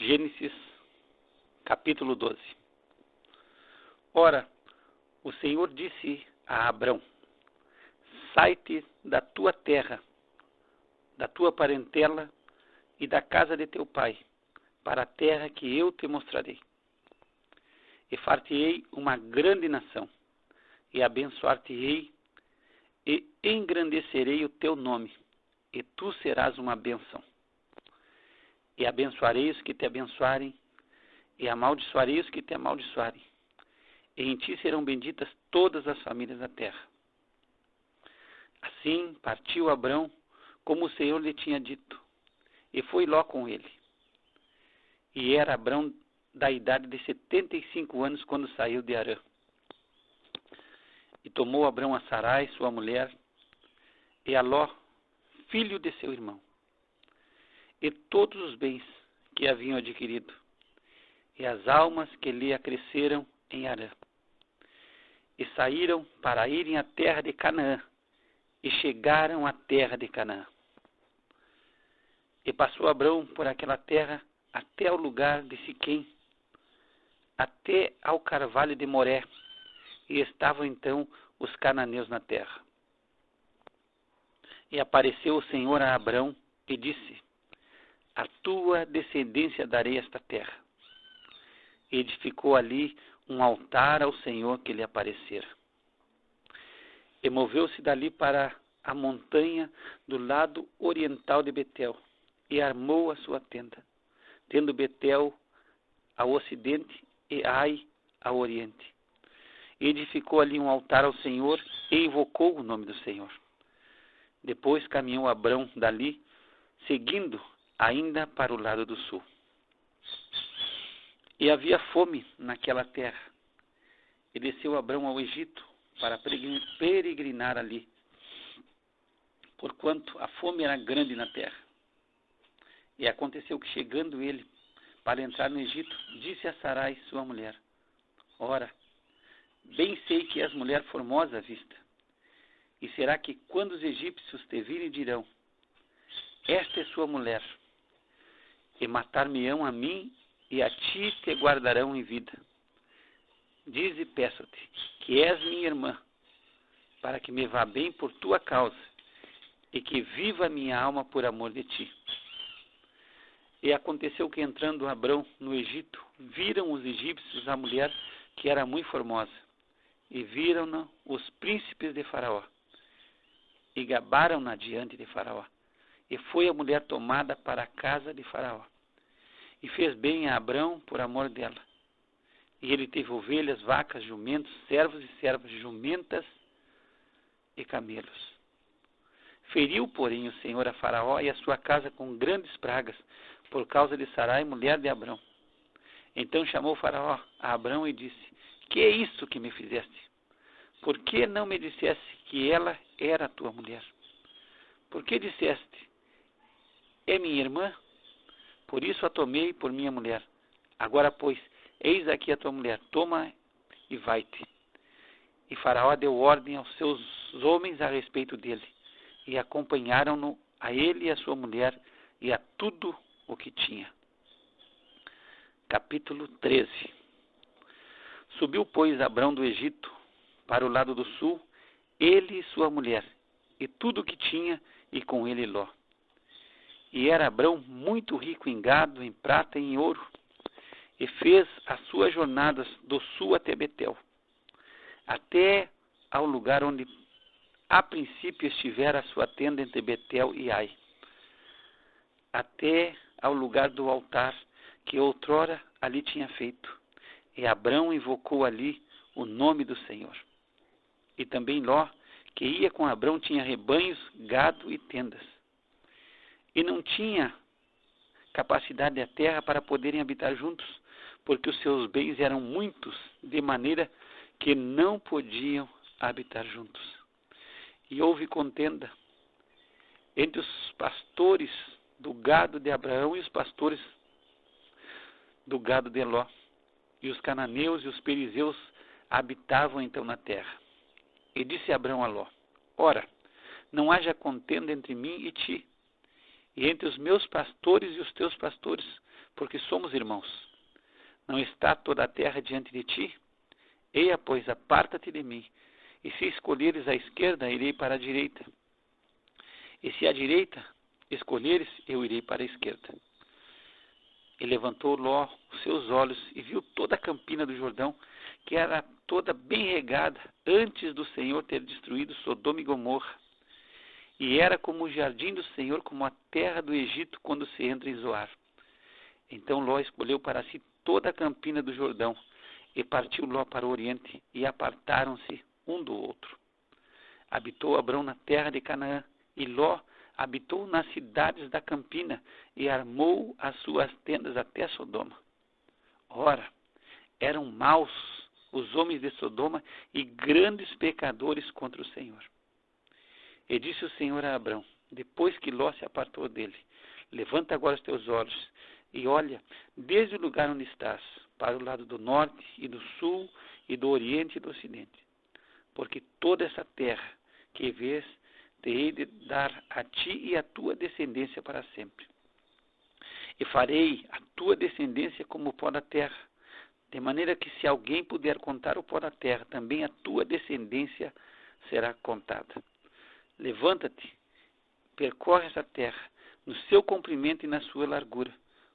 Gênesis, capítulo 12. Ora, o Senhor disse a Abrão: sai-te da tua terra, da tua parentela e da casa de teu pai, para a terra que eu te mostrarei. E far-te-ei uma grande nação, e abençoar-te-ei, e engrandecerei o teu nome, e tu serás uma bênção. E abençoarei os que te abençoarem, e amaldiçoarei os que te amaldiçoarem. E em ti serão benditas todas as famílias da terra. Assim partiu Abrão, como o Senhor lhe tinha dito, e foi Ló com ele. E era Abrão da idade de 75 anos quando saiu de Harã. E tomou Abrão a Sarai, sua mulher, e a Ló, filho de seu irmão, e todos os bens que haviam adquirido, e as almas que lhe acresceram em Harã. E saíram para irem à terra de Canaã, e chegaram à terra de Canaã. E passou Abrão por aquela terra até o lugar de Siquém, até ao carvalho de Moré, e estavam então os cananeus na terra. E apareceu o Senhor a Abrão e disse: a tua descendência darei esta terra. E edificou ali um altar ao Senhor que lhe aparecera. E moveu-se dali para a montanha do lado oriental de Betel, e armou a sua tenda, tendo Betel ao ocidente e Ai ao oriente. E edificou ali um altar ao Senhor e invocou o nome do Senhor. Depois caminhou Abrão dali, seguindo ainda para o lado do sul. E havia fome naquela terra. E desceu Abrão ao Egito para peregrinar ali, porquanto a fome era grande na terra. E aconteceu que, chegando ele para entrar no Egito, disse a Sarai, sua mulher: ora, bem sei que és mulher formosa à vista. E será que, quando os egípcios te virem, dirão: esta é sua mulher, e matar-me-ão a mim, e a ti te guardarão em vida. Dize, peço-te, que és minha irmã, para que me vá bem por tua causa, e que viva minha alma por amor de ti. E aconteceu que, entrando Abrão no Egito, viram os egípcios a mulher que era muito formosa, e viram-na os príncipes de Faraó, e gabaram-na diante de Faraó. E foi a mulher tomada para a casa de Faraó. E fez bem a Abrão por amor dela. E ele teve ovelhas, vacas, jumentos, servos e servas, jumentas e camelos. Feriu, porém, o Senhor a Faraó e a sua casa com grandes pragas, por causa de Sarai, mulher de Abrão. Então chamou Faraó a Abrão e disse: que é isso que me fizeste? Por que não me disseste que ela era a tua mulher? Por que disseste: é minha irmã? Por isso a tomei por minha mulher. Agora, pois, eis aqui a tua mulher, toma e vai-te. E Faraó deu ordem aos seus homens a respeito dele, e acompanharam-no a ele e a sua mulher, e a tudo o que tinha. Capítulo 13. Subiu, pois, Abrão do Egito para o lado do sul, ele e sua mulher, e tudo o que tinha, e com ele Ló. E era Abrão muito rico em gado, em prata e em ouro, e fez as suas jornadas do sul até Betel, até ao lugar onde a princípio estivera a sua tenda entre Betel e Ai, até ao lugar do altar que outrora ali tinha feito. E Abrão invocou ali o nome do Senhor. E também Ló, que ia com Abrão, tinha rebanhos, gado e tendas. E não tinha capacidade da terra para poderem habitar juntos, porque os seus bens eram muitos, de maneira que não podiam habitar juntos. E houve contenda entre os pastores do gado de Abraão e os pastores do gado de Ló. E os cananeus e os perizeus habitavam então na terra. E disse Abrão a Ló: ora, não haja contenda entre mim e ti, e entre os meus pastores e os teus pastores, porque somos irmãos. Não está toda a terra diante de ti? Eia, pois, aparta-te de mim, e se escolheres a esquerda, irei para a direita. E se a direita escolheres, eu irei para a esquerda. E levantou Ló os seus olhos e viu toda a campina do Jordão, que era toda bem regada, antes do Senhor ter destruído Sodoma e Gomorra. E era como o jardim do Senhor, como a terra do Egito, quando se entra em Zoar. Então Ló escolheu para si toda a campina do Jordão, e partiu Ló para o oriente, e apartaram-se um do outro. Habitou Abrão na terra de Canaã, e Ló habitou nas cidades da campina, e armou as suas tendas até Sodoma. Ora, eram maus os homens de Sodoma, e grandes pecadores contra o Senhor. E disse o Senhor a Abrão, depois que Ló se apartou dele: levanta agora os teus olhos, e olha, desde o lugar onde estás, para o lado do norte e do sul, e do oriente e do ocidente. Porque toda essa terra que vês, te hei de dar a ti e a tua descendência para sempre. E farei a tua descendência como o pó da terra, de maneira que se alguém puder contar o pó da terra, também a tua descendência será contada. Levanta-te, percorre essa terra, no seu comprimento e na sua largura,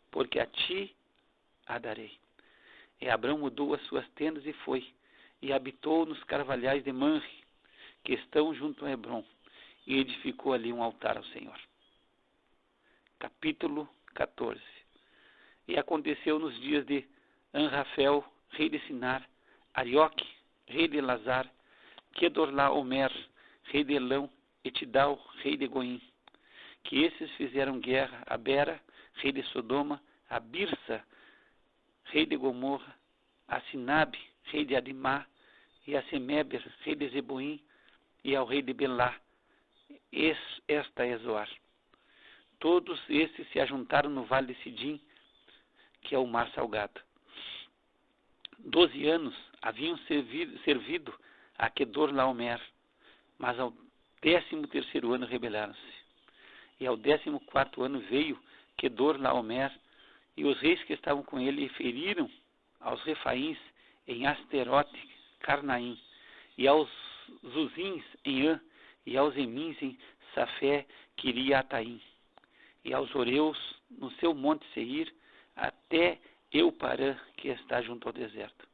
porque a ti a darei. E Abrão mudou as suas tendas e foi, e habitou nos carvalhais de Manre, que estão junto a Hebrom, e edificou ali um altar ao Senhor. Capítulo 14. E aconteceu nos dias de Anrafel, rei de Sinar, Arioque, rei de Elazar, Quedorlaomer, rei de Elão, e Tidal, rei de Goim, que esses fizeram guerra a Bera, rei de Sodoma, a Birsa, rei de Gomorra, a Sinabe, rei de Adimá, e a Semeber, rei de Zeboim, e ao rei de Belá. Esta é Zoar. Todos esses se ajuntaram no vale de Sidim, que é o mar salgado. 12 anos haviam servido a Quedorlaomer, mas ao 13º ano rebelaram-se. E ao 14º ano veio Quedorlaomer, e os reis que estavam com ele feriram aos Refaíns em Asterote, Carnaim, e aos Zuzins em An, e aos Emins em Safé, Quiriataim, e aos Oreus no seu monte Seir, até Euparã, que está junto ao deserto.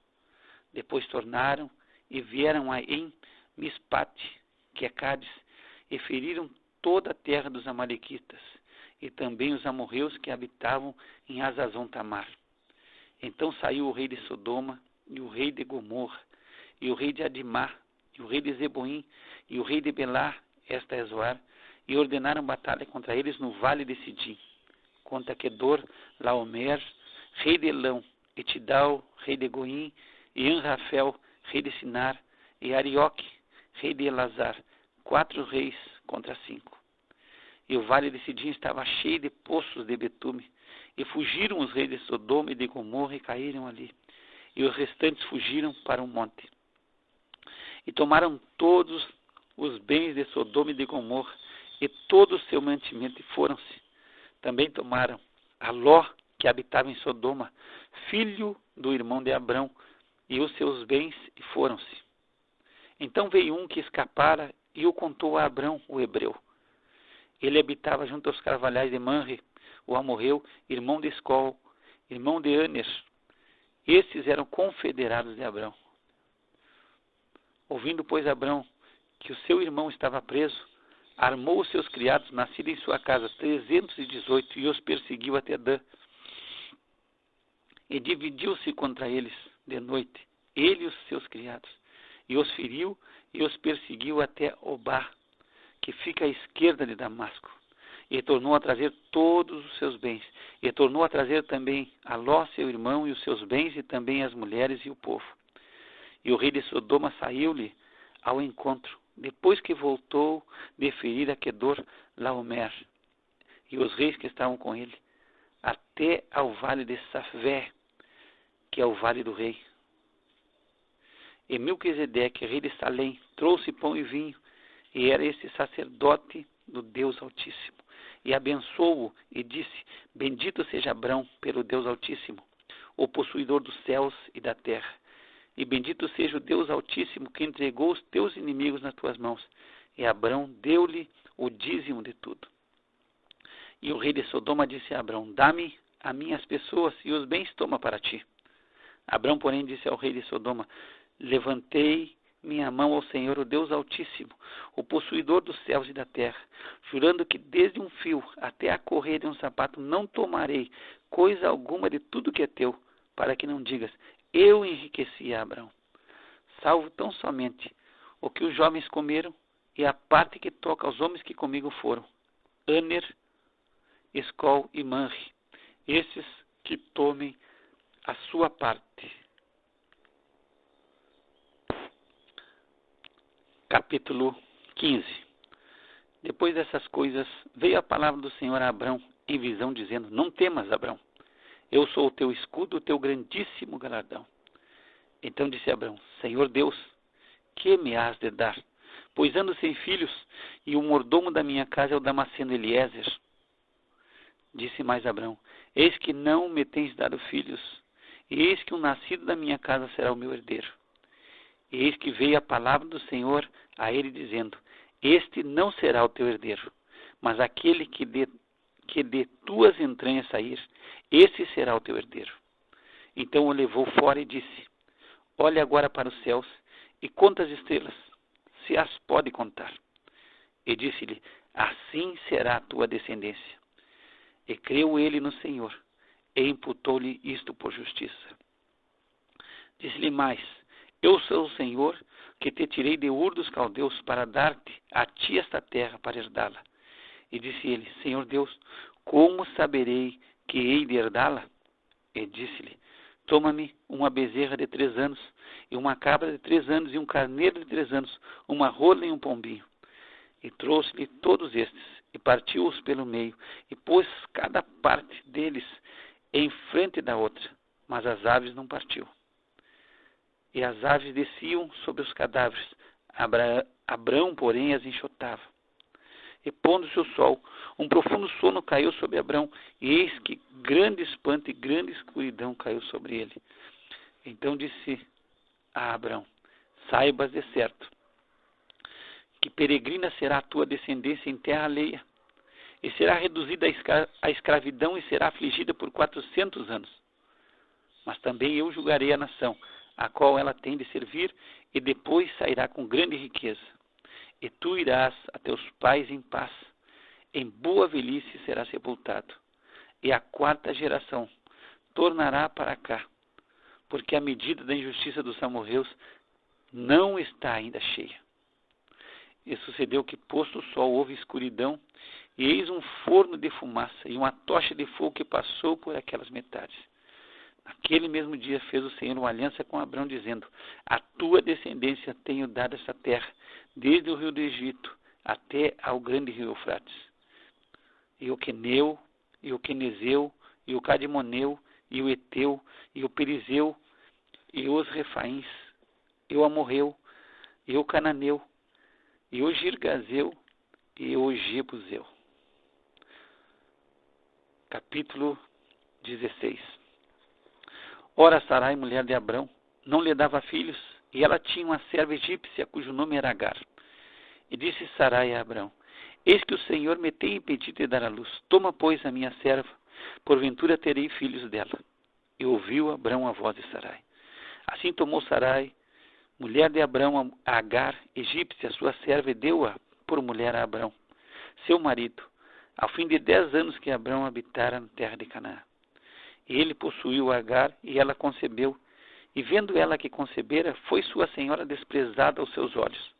Depois tornaram e vieram a em Mispate, que é Cádiz, e feriram toda a terra dos amalequitas, e também os amorreus que habitavam em Azazon Tamar. Então saiu o rei de Sodoma, e o rei de Gomorra, e o rei de Adimá, e o rei de Zeboim, e o rei de Belá, esta é Zoar, e ordenaram batalha contra eles no vale de Sidim, contra Quedorlaomer, rei de Elão, e Tidal, rei de Goim, e Anrafel, rei de Sinar, e Arioque, rei de Elazar, 4 reis contra 5. E o vale de Sidim estava cheio de poços de betume, e fugiram os reis de Sodoma e de Gomorra e caíram ali, e os restantes fugiram para um monte. E tomaram todos os bens de Sodoma e de Gomorra, e todo o seu mantimento, e foram-se. Também tomaram a Ló, que habitava em Sodoma, filho do irmão de Abrão, e os seus bens, e foram-se. Então veio um que escapara, e o contou a Abrão, o hebreu. Ele habitava junto aos carvalhais de Manre, o amorreu, irmão de Escol, irmão de Aner. Estes eram confederados de Abrão. Ouvindo, pois, Abrão que o seu irmão estava preso, armou os seus criados, nascidos em sua casa, 318, e os perseguiu até Dan. E dividiu-se contra eles de noite, ele e os seus criados, e os feriu e os perseguiu até Obá, que fica à esquerda de Damasco. E tornou a trazer todos os seus bens. E tornou a trazer também a Ló, seu irmão, e os seus bens, e também as mulheres e o povo. E o rei de Sodoma saiu-lhe ao encontro, depois que voltou de ferir a Quedorlaomer, e os reis que estavam com ele, até ao vale de Safvé, que é o vale do rei. E Melquisedeque, rei de Salém, trouxe pão e vinho, e era este sacerdote do Deus Altíssimo. e abençoou-o, e disse: Bendito seja Abrão pelo Deus Altíssimo, o possuidor dos céus e da terra. E bendito seja o Deus Altíssimo, que entregou os teus inimigos nas tuas mãos. E Abrão deu-lhe o dízimo de tudo. E o rei de Sodoma disse a Abrão: Dá-me a minhas pessoas, e os bens toma para ti. Abrão, porém, disse ao rei de Sodoma: Levantei minha mão ao Senhor, o Deus Altíssimo, o possuidor dos céus e da terra, jurando que desde um fio até a correia de um sapato não tomarei coisa alguma de tudo que é teu, para que não digas: eu enriqueci a Abrão. Salvo tão somente o que os jovens comeram e a parte que toca aos homens que comigo foram, Aner, Escol e Manre, esses que tomem a sua parte. Capítulo 15. Depois dessas coisas, veio a palavra do Senhor a Abrão em visão, dizendo: Não temas, Abrão, eu sou o teu escudo, o teu grandíssimo galardão. Então disse Abrão: Senhor Deus, que me has de dar? Pois ando sem filhos, e o mordomo da minha casa é o Damasceno Eliezer. Disse mais Abrão: Eis que não me tens dado filhos, e eis que um nascido da minha casa será o meu herdeiro. E eis que veio a palavra do Senhor a ele, dizendo: Este não será o teu herdeiro, mas aquele que de tuas entranhas sair, esse será o teu herdeiro. Então o levou fora e disse: Olha agora para os céus e conta as estrelas, se as pode contar. E disse-lhe: Assim será a tua descendência. E creu ele no Senhor, e imputou-lhe isto por justiça. Disse-lhe mais: Eu sou o Senhor, que te tirei de Ur dos Caldeus para dar-te a ti esta terra para herdá-la. E disse ele: Senhor Deus, como saberei que hei de herdá-la? E disse-lhe: Toma-me uma bezerra de 3 anos, e uma cabra de 3 anos, e um carneiro de 3 anos, uma rola e um pombinho. E trouxe-lhe todos estes, e partiu-os pelo meio, e pôs cada parte deles em frente da outra, mas as aves não partiu. E as aves desciam sobre os cadáveres, Abrão, porém, as enxotava. E pondo-se o sol, um profundo sono caiu sobre Abrão, e eis que grande espanto e grande escuridão caiu sobre ele. Então disse a Abrão: Saibas de certo que peregrina será a tua descendência em terra alheia, e será reduzida à escravidão e será afligida por 400 anos. Mas também eu julgarei a nação, a qual ela tem de servir, e depois sairá com grande riqueza. E tu irás a teus pais em paz, em boa velhice será sepultado. E a 4ª geração tornará para cá, porque a medida da injustiça dos amorreus não está ainda cheia. E sucedeu que, posto o sol, houve escuridão, e eis um forno de fumaça e uma tocha de fogo que passou por aquelas metades. Naquele mesmo dia fez o Senhor uma aliança com Abrão, dizendo: A tua descendência tenho dado esta terra, desde o rio do Egito até ao grande rio Eufrates. E o Queneu, e o Quenezeu, e o Cadimoneu, e o Eteu, e o Perizeu, e os Refaíns, e o Amorreu, e o Cananeu, e o Girgazeu, e o Jebuseu. Capítulo 16. Ora, Sarai, mulher de Abrão, não lhe dava filhos, e ela tinha uma serva egípcia, cujo nome era Agar. E disse Sarai a Abrão: Eis que o Senhor me tem impedido de dar à luz. Toma, pois, a minha serva, porventura terei filhos dela. E ouviu Abrão a voz de Sarai. Assim tomou Sarai, mulher de Abrão, a Agar, egípcia, sua serva, e deu-a por mulher a Abrão, seu marido, ao fim de 10 anos que Abrão habitara na terra de Canaã. E ele possuiu Agar, e ela concebeu. E vendo ela que concebera, foi sua senhora desprezada aos seus olhos.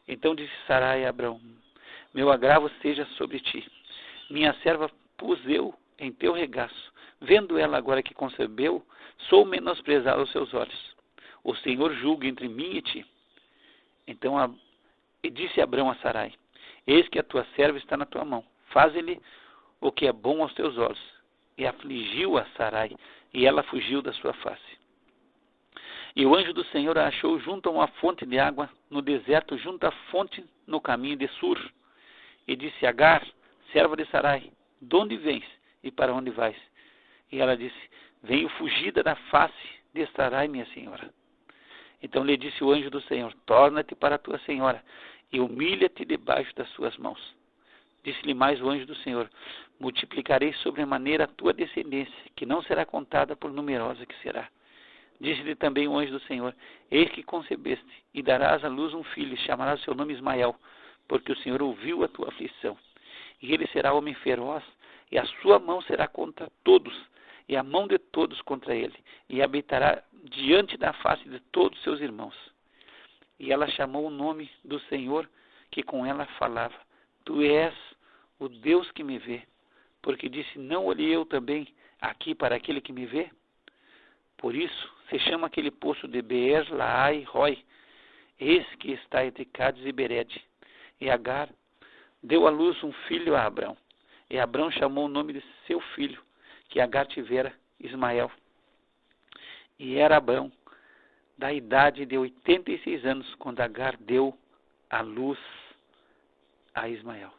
Então disse Sarai a Abrão: Meu agravo seja sobre ti. Minha serva pus eu em teu regaço. Vendo ela agora que concebeu, sou menosprezado aos seus olhos. O Senhor julgue entre mim e ti. Então disse Abrão a Sarai: Eis que a tua serva está na tua mão. Faze-lhe o que é bom aos teus olhos. E afligiu a Sarai, e ela fugiu da sua face. E o anjo do Senhor a achou junto a uma fonte de água no deserto, junto à fonte no caminho de Sur. E disse: Agar, serva de Sarai, de onde vens e para onde vais? E ela disse, venho fugida da face de Sarai, minha senhora. Então lhe disse o anjo do Senhor, torna-te para a tua senhora e humilha-te debaixo das suas mãos. Disse-lhe mais o anjo do Senhor, multiplicarei sobremaneira a tua descendência, que não será contada por numerosa que será. Disse-lhe também o anjo do Senhor, eis que concebeste, e darás à luz um filho, e chamarás o seu nome Ismael, porque o Senhor ouviu a tua aflição. E ele será homem feroz, e a sua mão será contra todos, e a mão de todos contra ele, e habitará diante da face de todos seus irmãos. E ela chamou o nome do Senhor, que com ela falava, tu és o Deus que me vê, porque disse, não olhei eu também aqui para aquele que me vê? Por isso se chama aquele poço de Beer Laai Roi, eis que está entre Cádiz e Bered. E Agar deu à luz um filho a Abrão, e Abrão chamou o nome de seu filho, que Agar tivera, Ismael. E era Abrão da idade de 86 anos, quando Agar deu à luz a Ismael.